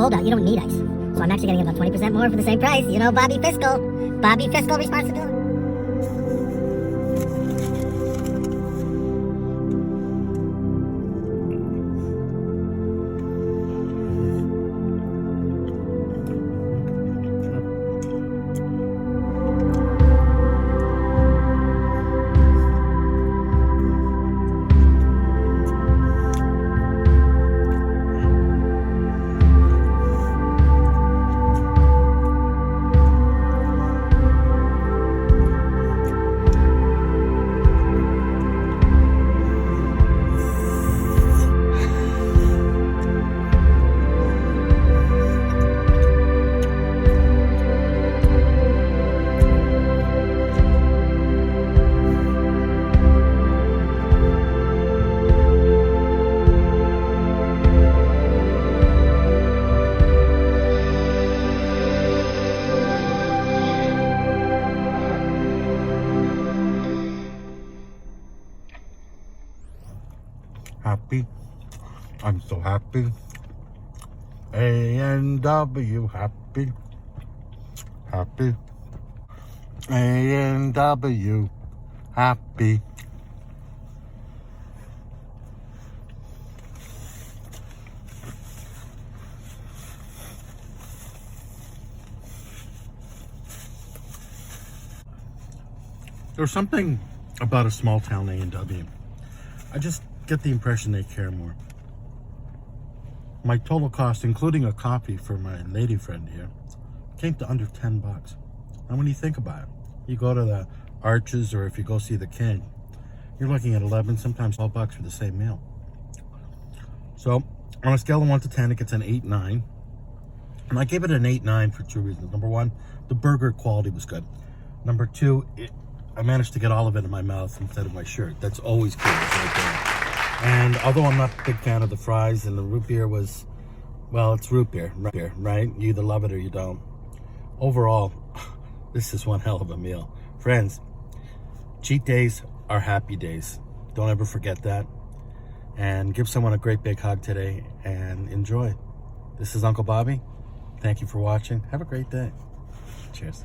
cold out, you don't need ice. So I'm actually getting about 20% more for the same price. You know, Bobby Fiscal responsibility. Happy. I'm so happy. A&W happy. Happy. A&W happy. There's something about a small town A&W. I just get the impression they care more. My total cost, including a coffee for my lady friend here, came to under 10 bucks. And when you think about it, you go to the Arches, or if you go see the King, you're looking at 11, sometimes 12 bucks for the same meal. So on a scale of 1 to 10, it gets an 8-9. And I gave it an 8-9 for two reasons. Number one, the burger quality was good. Number two, I managed to get all of it in my mouth instead of my shirt. That's always good. Right there. And although I'm not a big fan of the fries, and the root beer was, well, it's root beer, right? You either love it or you don't. Overall, this is one hell of a meal. Friends, cheat days are happy days. Don't ever forget that. And give someone a great big hug today and enjoy. This is Uncle Bobby. Thank you for watching. Have a great day. Cheers.